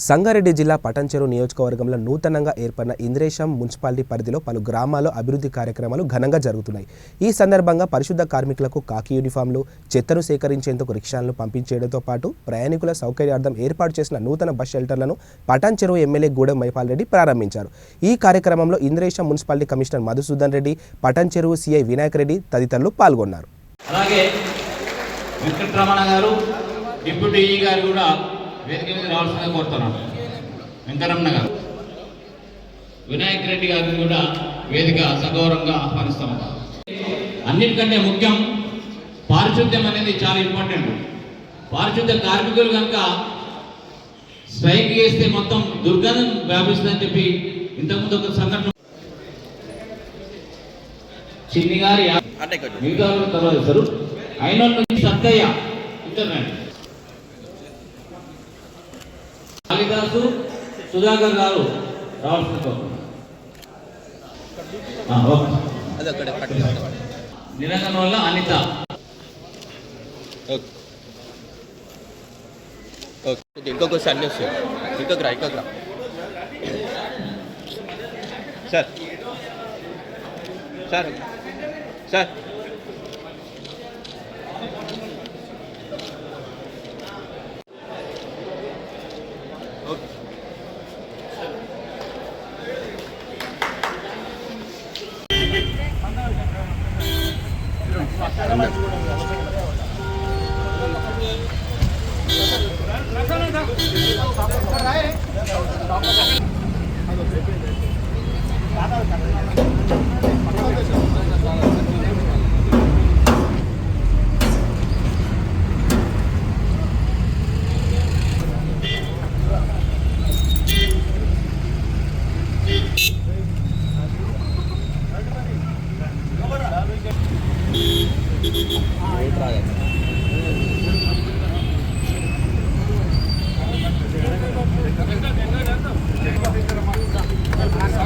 సంగారెడ్డి జిల్లా పటాన్చెరు నియోజకవర్గంలో నూతనంగా ఏర్పడిన ఇంద్రేశం మున్సిపాలిటీ పరిధిలో పలు గ్రామాల్లో అభివృద్ధి కార్యక్రమాలు ఘనంగా జరుగుతున్నాయి. ఈ సందర్భంగా పరిశుద్ధ కార్మికులకు కాకి యూనిఫామ్లు, చెత్తను సేకరించేందుకు రిక్షాలను పంపించేయడంతో పాటు ప్రయాణికుల సౌకర్యార్థం ఏర్పాటు చేసిన నూతన బస్ షెల్టర్లను పటాన్చెరు ఎమ్మెల్యే గూడెం మైపాల్ రెడ్డి ప్రారంభించారు. ఈ కార్యక్రమంలో Indresham municipality commissioner Madhusudan Reddy, Patancheru CI Vinayak Reddy తదితరులు పాల్గొన్నారు. అలాగే వెంకటరమణ గారు, డిప్యూటీ ఈ గారు కూడా వేదిక మీద రావాల్సిందిగా కోరుతున్నాను. వెంకటరమణ గారు, వినాయక్ రెడ్డి గారిని కూడా వేదిక సగౌరవంగా ఆహ్వానిస్తాము. అన్నిటికంటే ముఖ్యం పారిశుద్ధ్యం అనేది చాలా ఇంపార్టెంట్. పారిశుద్ధ్య కార్మికులు కనుక స్ట్రైక్ చేస్తే మొత్తం దుర్గంధం వ్యాపిస్తుందని చెప్పి ఇంతకుముందు ఒక సంఘటన చిన్ని గారి మిగతా తర్వాత సార్ అయిన సత్తయ్య ఇద్దరు కాళిదాసు సుధాకర్ గారు రావాల్సిన నిరంజన్ వల్ల అనిత ఇంకొక అన్నీ వస్తాయి. ఇంకొక రా సార్ సార్ సార్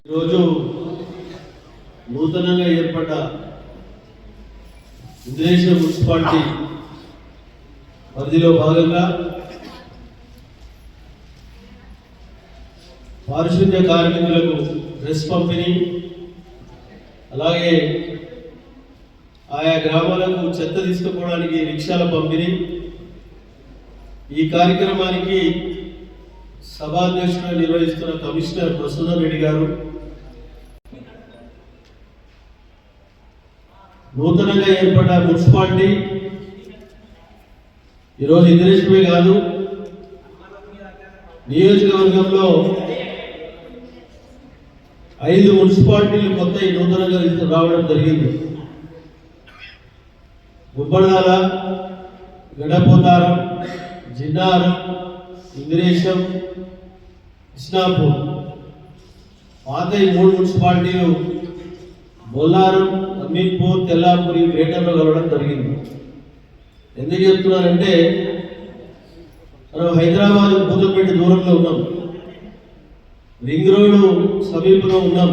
ఈరోజు నూతనంగా ఏర్పడ్డ ఇంద్రేశం మున్సిపాలిటీ పరిధిలో భాగంగా పారిశుద్ధ్య కార్మికులకు డ్రెస్ పంపిణీ, అలాగే ఆయా గ్రామాలకు చెత్త తీసుకుపోవడానికి రిక్షాల పంపిణీ. ఈ కార్యక్రమానికి సభాధ్యక్షుడు నిర్వహిస్తున్న కమిషనర్ మధుసూదన్ రెడ్డి గారు, నూతనంగా ఏర్పడ్డ మున్సిపాలిటీ ఈరోజు ఇంద్రేశమే కాదు, నియోజకవర్గంలో 5 మున్సిపాలిటీలు కొత్త నూతనంగా రావడం జరిగింది. గుబ్బడాల, గడపోతారం, జిన్నారం, ఇంద్రేశం, కృష్ణాపూర్. పాత 3 మున్సిపాలిటీలు బొల్లారం, అమీన్పూర్, తెల్లాపూర్ గ్రేటర్లో కలవడం జరిగింది. ఎందుకు చెప్తున్నారంటే మనం హైదరాబాద్ భూతపేట దూరంలో ఉన్నాం, రింగ్ రోడ్డు సమీపంలో ఉన్నాం.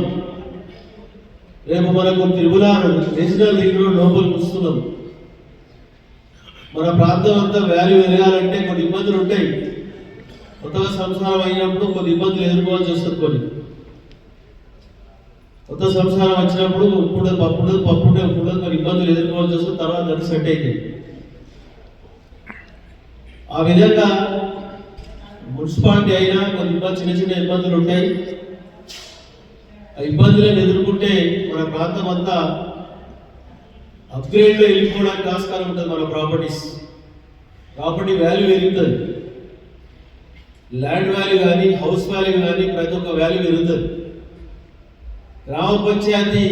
రేపు మనకు తిరుమలారు నేషనల్ రింగ్ రోడ్ లోపలికి వస్తున్నాం. మన ప్రాంతం అంతా వాల్యూ ఎదగాలంటే కొన్ని ఇబ్బందులు ఉంటాయి. కొత్తగా సంసారం అయినప్పుడు కొన్ని ఇబ్బందులు ఎదుర్కోవాల్సి వస్తుంది. కొత్త సంసారం వచ్చినప్పుడు పప్పు కొన్ని ఇబ్బందులు ఎదుర్కోవాల్సి వస్తుంది. తర్వాత అది సెట్ అయితే ఆ విధంగా మున్సిపాలిటీ అయినా కొన్ని చిన్న ఇబ్బందులు ఉంటాయి. ఆ ఇబ్బందులను ఎదుర్కొంటే మన ప్రాంతం అంతా అప్గ్రేడ్లో వెళ్ళిపోవడానికి ఆస్కారం ఉంటుంది. మన ప్రాపర్టీ వాల్యూ పెరుగుతుంది. ల్యాండ్ వాల్యూ కానీ, హౌస్ వాల్యూ కానీ ప్రతి ఒక్క వాల్యూ పెరుగుతుంది. గ్రామ పంచాయతీ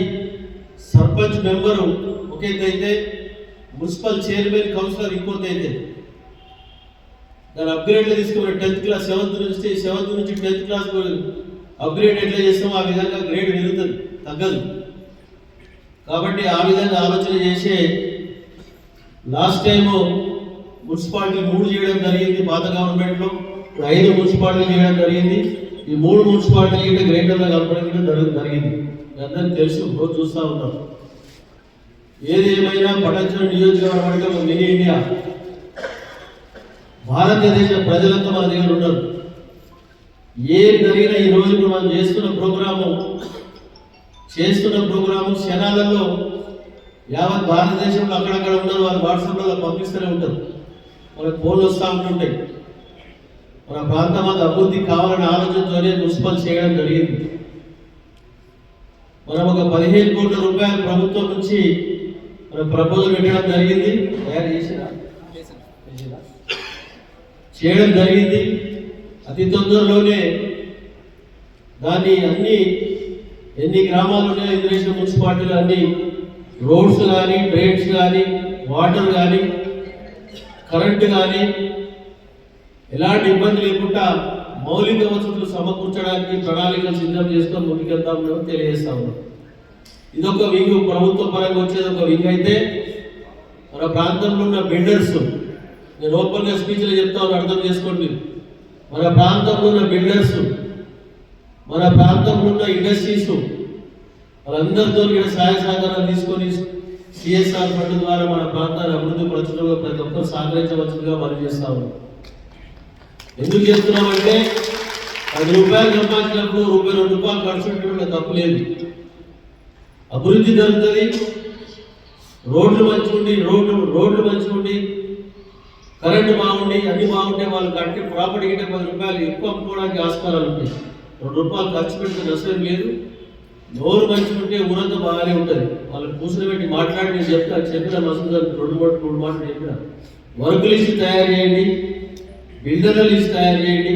సర్పంచ్ మెంబరు ఒకేదైతే, మున్సిపల్ చైర్మన్ కౌన్సిలర్ ఇంకోటి అయితే, దాని అప్గ్రేడ్లో తీసుకుని 10th క్లాస్ 7th నుంచి 10th క్లాస్ అప్గ్రేడ్ ఎట్లా చేస్తామో ఆ విధంగా గ్రేడ్ పెరుగుతుంది, తగ్గదు. కాబట్టి ఆ విధంగా ఆలోచన చేసే లాస్ట్ టైం మున్సిపాలిటీ 3 చేయడం జరిగింది. పాత గవర్నమెంట్లో 5 మున్సిపాలిటీలు చేయడం జరిగింది. ఈ 3 మున్సిపాలిటీలు గ్రేటర్గా కలపడం జరిగింది. అందరికీ తెలుసు, రోజు చూస్తూ ఉంటాం. ఏది ఏమైనా పటాన్చెరు నియోజకవర్గం మినీ ఇండియా. భారతదేశ ప్రజలంతా మన దగ్గర ఉన్నారు. ఏం జరిగినా ఈ రోజు ఇప్పుడు మనం చేస్తున్న ప్రోగ్రాము క్షణాలలో యావత్ భారతదేశంలో అక్కడక్కడ ఉన్నారు, వారు వాట్సాప్లో పంపిస్తూనే ఉంటారు, మనకు ఫోన్లు వస్తూ ఉంటుంటాయి. మన ప్రాంతం అంతా అభివృద్ధి కావాలనే ఆలోచనతోనే మున్సిపల్ చేయడం జరిగింది. మనం ఒక 15 కోట్ల రూపాయల ప్రభుత్వం నుంచి మనం ప్రపోజల్ పెట్టడం జరిగింది, చేయడం జరిగింది. అతి తొందరలోనే దాన్ని ఎన్ని గ్రామాలు ఉన్నాయో ఇంద్రేశ్వరం మున్సిపాలిటీలో అన్ని రోడ్స్ కానీ, డ్రైన్స్ కానీ, వాటర్ కానీ, కరెంటు కానీ ఎలాంటి ఇబ్బంది లేకుండా మౌలిక వసతులు సమకూర్చడానికి ప్రణాళికలు సిద్ధం చేసుకొని ముందుకెళ్తామని తెలియజేస్తా ఉన్నాం. ఇదొక వింగ్, ప్రభుత్వ పరంగా వచ్చేది ఒక వింగ్ అయితే, మన ప్రాంతంలో ఉన్న బిల్డర్స్, నేను ఓపెన్గా స్పీచ్లో చెప్తాను, అర్థం చేసుకోండి. మన ప్రాంతంలో ఉన్న బిల్డర్స్, మన ప్రాంతంలో ఉన్న ఇండస్ట్రీస్ వాళ్ళందరితో సహాయ సహకారాలు తీసుకొని సిఎస్ఆర్ ఫండ్ ద్వారా మన ప్రాంతాన్ని అభివృద్ధి పరచడంలో ప్రతి ఒక్కరు సహకరించవలసిందిగా మనం చేస్తా ఉన్నాం. ఎందుకు చెప్తున్నామంటే 10 రూపాయలు సంపాదించినప్పుడు ₹2 ఖర్చు పెట్టడం తప్పు లేదు. అభివృద్ధి జరుగుతుంది, రోడ్లు మంచిగుండి కరెంటు బాగుండి అన్ని బాగుంటే వాళ్ళు కట్టి ప్రాపర్టీ కింద ₹10 ఎక్కువ అమ్ముకోవడానికి ఆస్కారాలు ఉంటాయి. ₹2 ఖర్చు పెడితే నష్టం లేదు. నోరు మంచిగుంటే ఊరంతా బాగానే ఉంటుంది. వాళ్ళని కూర్చొని పెట్టి మాట్లాడి నేను చెప్పిన మసూదా 2 మాటలు చెప్పిన. వర్క్ లిస్ట్ తయారు చేయండి, బిల్డర్ల లిస్ట్ తయారు చేయండి,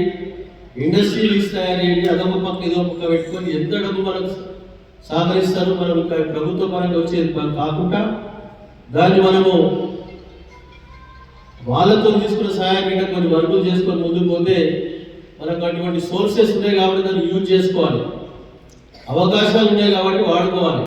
ఇండస్ట్రీ లిస్ట్ తయారు చేయండి. అదొక పక్క ఇదో పక్క పెట్టుకొని ఎంత డబ్బు మనకు సహకరిస్తారు, మనం ప్రభుత్వ పరంగా వచ్చేది కాకుండా దాన్ని మనము వాళ్ళతో తీసుకున్న సహాయం మీద కొన్ని వర్కులు చేసుకొని ముందుకు పోతే మనకు అటువంటి సోర్సెస్ ఉన్నాయి కాబట్టి దాన్ని యూజ్ చేసుకోవాలి, అవకాశాలు ఉన్నాయి కాబట్టి వాడుకోవాలి.